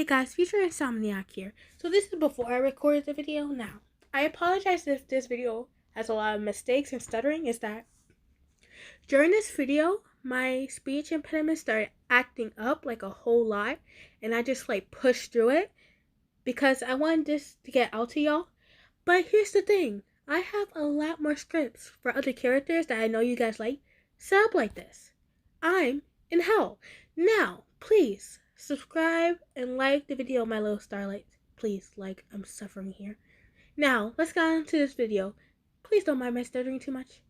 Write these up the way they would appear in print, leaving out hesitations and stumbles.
guys, Future Insomniac here. So this is before I recorded the video now. I apologize if this video has a lot of mistakes and stuttering. Is that during this video, my speech impediment started acting up like a whole lot, and I just pushed through it because I wanted this to get out to y'all. But here's the thing, I have a lot more scripts for other characters that I know you guys like set up like this. I'm in hell. Now, please subscribe and like the video, my little starlights. Please, I'm suffering here. Now, let's get on to this video. Please don't mind my stuttering too much.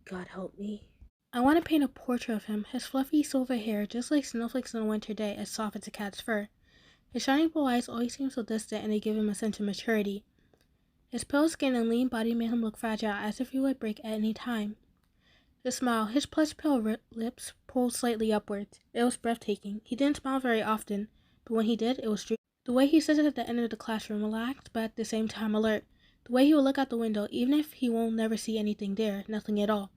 God help me. I want to paint a portrait of him, his fluffy silver hair just like snowflakes on a winter day, as soft as a cat's fur. His shining blue eyes always seem so distant, and they give him a sense of maturity. His pale skin and lean body made him look fragile, as if he would break at any time. His smile, his plush pale lips pulled slightly upwards. It was breathtaking. He didn't smile very often, but when he did, it was true. The way he sits at the end of the classroom, relaxed, but at the same time alert. The way he would look out the window, even if he won't never see anything there, nothing at all.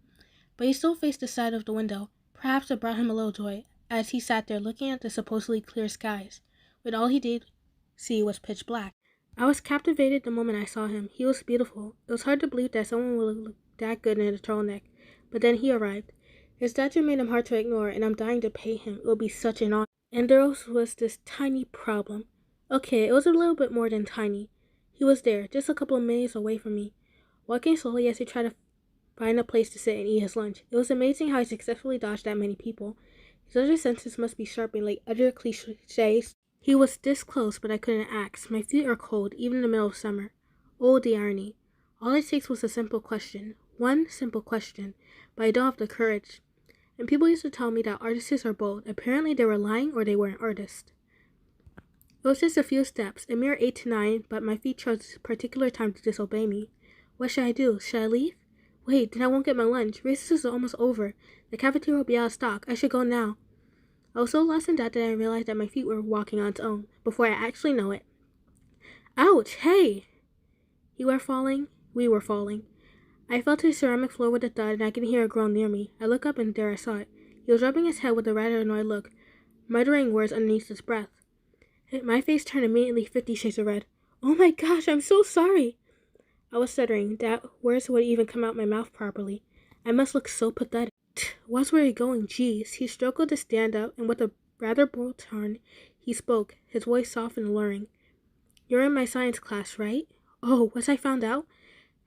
But he still faced the side of the window. Perhaps it brought him a little joy, as he sat there looking at the supposedly clear skies, when all he did see was pitch black. I was captivated the moment I saw him. He was beautiful. It was hard to believe that someone would look that good in a turtleneck. But then he arrived. His statue made him hard to ignore, and I'm dying to pay him. It would be such an honor. And there was this tiny problem. Okay, it was a little bit more than tiny. He was there, just a couple of minutes away from me, walking slowly as he tried to find a place to sit and eat his lunch. It was amazing how he successfully dodged that many people. His other senses must be sharpened like other cliches. He was this close, but I couldn't ask. My feet are cold, even in the middle of summer. Oh, the irony. All it takes was a simple question. One simple question. But I don't have the courage. And people used to tell me that artists are bold. Apparently they were lying, or they weren't artists. It was just a few steps, a mere 8 to 9, but my feet chose this particular time to disobey me. What should I do? Should I leave? Wait, then I won't get my lunch. Recess is almost over. The cafeteria will be out of stock. I should go now. I was so lost in that I realized that my feet were walking on its own, before I actually know it. Ouch! Hey! We were falling. I fell to the ceramic floor with a thud, and I could hear a groan near me. I looked up, and there I saw it. He was rubbing his head with a rather annoyed look, muttering words underneath his breath. My face turned immediately 50 shades of red. Oh my gosh, I'm so sorry! I was stuttering. That words would even come out my mouth properly. I must look so pathetic. Watch where you're going, jeez. He struggled to stand up, and with a rather bold tone, he spoke, his voice soft and alluring. You're in my science class, right? Oh, was I found out?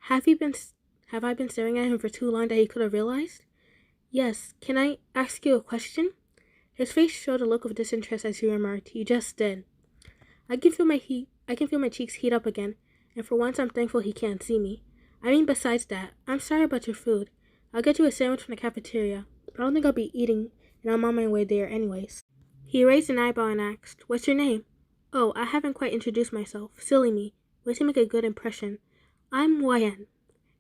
Have I been staring at him for too long that he could have realized? Yes. Can I ask you a question? His face showed a look of disinterest as he remarked, You just did. I can feel my cheeks heat up again, and for once I'm thankful he can't see me. I mean, besides that, I'm sorry about your food. I'll get you a sandwich from the cafeteria, but I don't think I'll be eating, and I'm on my way there anyways. He raised an eyebrow and asked, What's your name? Oh, I haven't quite introduced myself. Silly me. Way to make a good impression. I'm YN.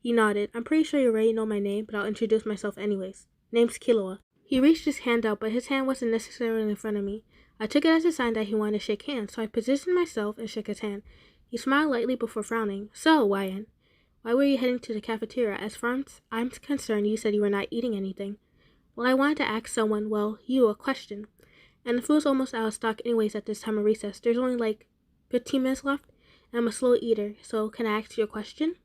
He nodded. I'm pretty sure you already know my name, but I'll introduce myself anyways. Name's Killua. He reached his hand out, but his hand wasn't necessarily in front of me. I took it as a sign that he wanted to shake hands, so I positioned myself and shook his hand. He smiled lightly before frowning. So, YN, why were you heading to the cafeteria? As far as I'm concerned, you said you were not eating anything. Well, I wanted to ask someone, a question. And the food's almost out of stock anyways at this time of recess. There's only 15 minutes left, and I'm a slow eater, so can I ask you a question?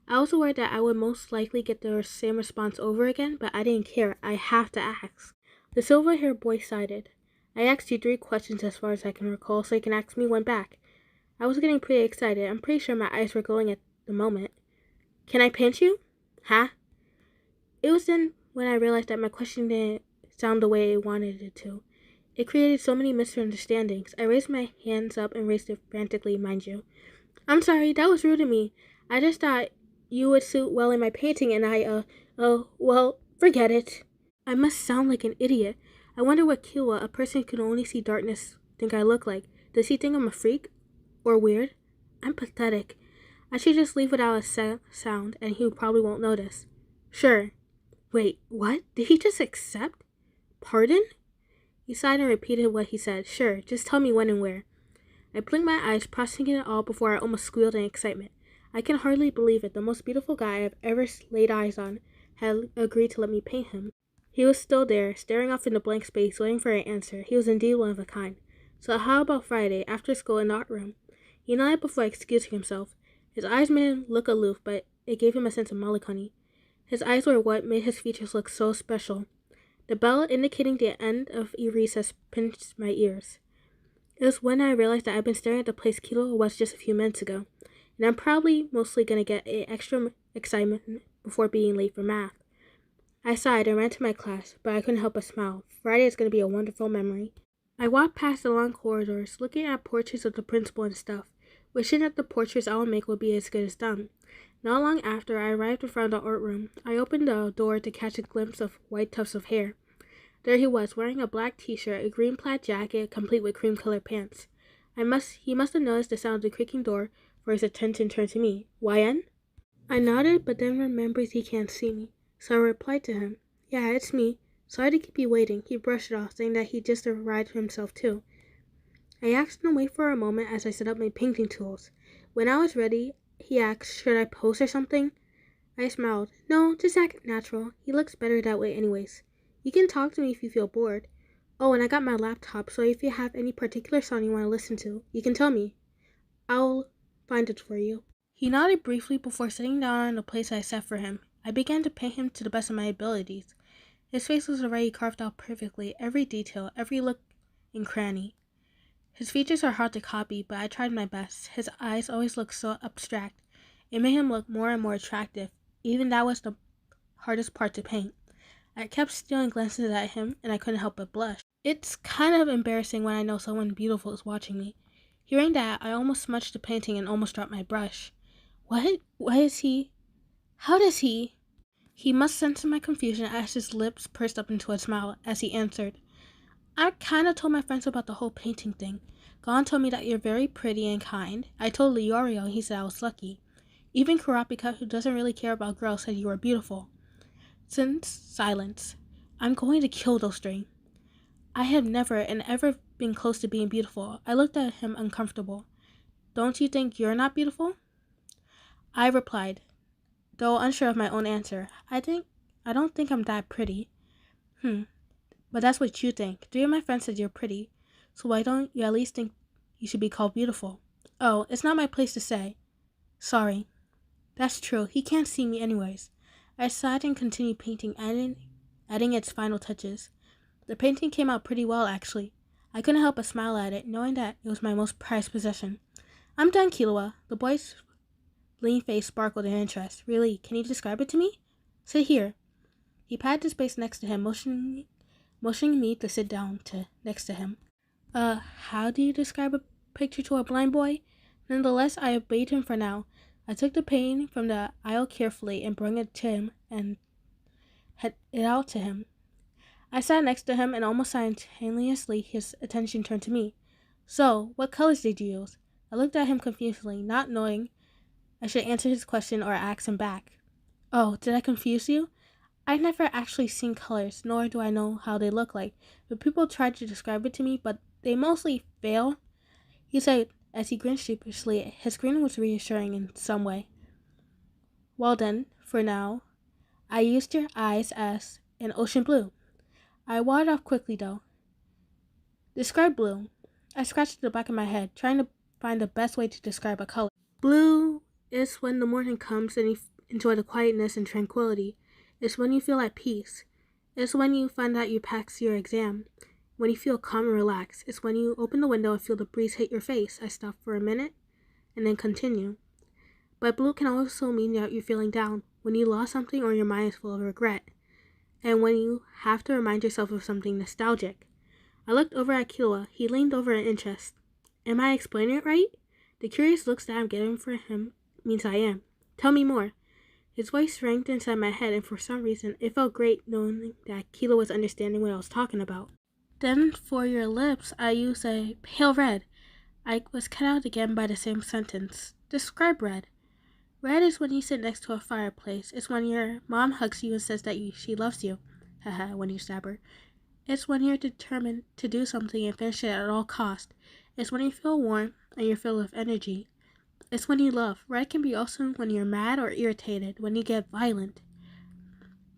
I was aware that I would most likely get the same response over again, but I didn't care. I have to ask. The silver-haired boy sighed. I asked you 3 questions as far as I can recall, so you can ask me one back. I was getting pretty excited. I'm pretty sure my eyes were glowing at the moment. Can I pinch you? Huh? It was then when I realized that my question didn't sound the way I wanted it to. It created so many misunderstandings. I raised my hands up and raised it frantically, mind you. I'm sorry, that was rude of me. I just thought you would suit well in my painting, and forget it. I must sound like an idiot. I wonder what Killua, a person who can only see darkness, think I look like. Does he think I'm a freak? Or weird? I'm pathetic. I should just leave without a sound, and he probably won't notice. Sure. Wait, what? Did he just accept? Pardon? He sighed and repeated what he said. Sure, just tell me when and where. I blinked my eyes, processing it all before I almost squealed in excitement. I can hardly believe it. The most beautiful guy I've ever laid eyes on had agreed to let me paint him. He was still there, staring off into blank space, waiting for an answer. He was indeed one of a kind. So how about Friday, after school in the art room? He nodded before excusing himself. His eyes made him look aloof, but it gave him a sense of melancholy. His eyes were what made his features look so special. The bell indicating the end of recess pinched my ears. It was when I realized that I'd been staring at the place Killua was just a few minutes ago, and I'm probably mostly going to get extra excitement before being late for math. I sighed and ran to my class, but I couldn't help but smile. Friday is going to be a wonderful memory. I walked past the long corridors, looking at portraits of the principal and stuff, wishing that the portraits I would make would be as good as them. Not long after I arrived in front of the art room, I opened the door to catch a glimpse of white tufts of hair. There he was, wearing a black t-shirt, a green plaid jacket, complete with cream-colored pants. He must have noticed the sound of the creaking door, for his attention turned to me. YN? I nodded, but then remembered he can't see me, so I replied to him. Yeah, it's me. Sorry to keep you waiting. He brushed it off, saying that he just arrived himself too. I asked him to wait for a moment as I set up my painting tools. When I was ready, he asked, should I pose or something? I smiled. No, just act natural. He looks better that way anyways. You can talk to me if you feel bored. Oh, and I got my laptop, so if you have any particular song you want to listen to, you can tell me. I'll find it for you. He nodded briefly before sitting down on the place I set for him. I began to paint him to the best of my abilities. His face was already carved out perfectly, every detail, every look and cranny. His features are hard to copy, but I tried my best. His eyes always looked so abstract. It made him look more and more attractive. Even that was the hardest part to paint. I kept stealing glances at him, and I couldn't help but blush. It's kind of embarrassing when I know someone beautiful is watching me. Hearing that, I almost smudged the painting and almost dropped my brush. What? Why is he? How does he? He must sense my confusion as his lips pursed up into a smile as he answered. I kind of told my friends about the whole painting thing. Gon told me that you're very pretty and kind. I told Leorio and he said I was lucky. Even Kurapika, who doesn't really care about girls, said you were beautiful. Since silence. I'm going to kill those three. I have never and ever been close to being beautiful. I looked at him uncomfortable. Don't you think you're not beautiful? I replied, though unsure of my own answer. I don't think I'm that pretty. But that's what you think. 3 of my friends said you're pretty. So why don't you at least think you should be called beautiful? Oh, it's not my place to say. Sorry. That's true. He can't see me anyways. I sighed and continued painting, adding its final touches. The painting came out pretty well, actually. I couldn't help but smile at it, knowing that it was my most prized possession. I'm done, Killua. The boy's lean face sparkled in interest. Really, can you describe it to me? Sit here. He patted the space next to him, motioning me to sit down next to him. How do you describe a picture to a blind boy? Nonetheless, I obeyed him for now. I took the painting from the aisle carefully and brought it to him and had it out to him. I sat next to him and almost simultaneously his attention turned to me. So, what colors did you use? I looked at him confusedly, not knowing I should answer his question or ask him back. Oh, did I confuse you? I've never actually seen colors, nor do I know how they look like, but people try to describe it to me, but they mostly fail. He said as he grinned sheepishly. His grin was reassuring in some way. Well then, for now, I used your eyes as an ocean blue. I wadded off quickly though. Describe blue. I scratched the back of my head, trying to find the best way to describe a color. Blue is when the morning comes and you enjoy the quietness and tranquility. It's when you feel at peace. It's when you find out you passed your exam. When you feel calm and relaxed. It's when you open the window and feel the breeze hit your face. I stop for a minute and then continue. But blue can also mean that you're feeling down, when you lost something or your mind is full of regret, and when you have to remind yourself of something nostalgic. I looked over at Killua. He leaned over in interest. Am I explaining it right? The curious looks that I'm getting for him means I am. Tell me more. His voice rang inside my head, and for some reason, it felt great knowing that Killua was understanding what I was talking about. Then, for your lips, I used a pale red. I was cut out again by the same sentence. Describe red. Red is when you sit next to a fireplace. It's when your mom hugs you and says that she loves you. Haha, when you stab her. It's when you're determined to do something and finish it at all cost. It's when you feel warm and you're filled with energy. It's when you love. Red can be also when you're mad or irritated, when you get violent.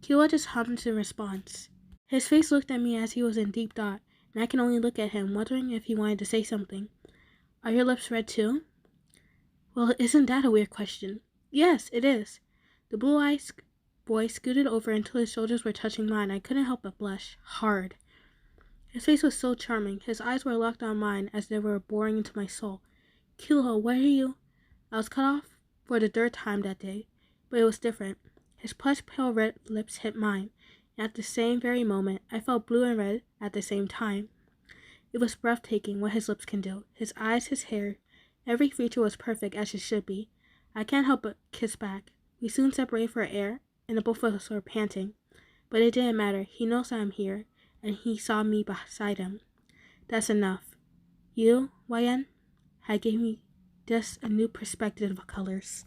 Killua just hummed in response. His face looked at me as he was in deep thought. and I can only look at him, wondering if he wanted to say something. Are your lips red too? Well, isn't that a weird question? Yes, it is. The blue-eyed boy scooted over until his shoulders were touching mine. I couldn't help but blush. Hard. His face was so charming. His eyes were locked on mine as they were boring into my soul. Killua, why are you? I was cut off for the third time that day, but it was different. His plush pale red lips hit mine, and at the same very moment, I felt blue and red at the same time. It was breathtaking what his lips can do. His eyes, his hair, every feature was perfect as it should be. I can't help but kiss back. We soon separated for air, and the both of us were panting. But it didn't matter. He knows I'm here, and he saw me beside him. That's enough. You, YN, had gave me just a new perspective of colors.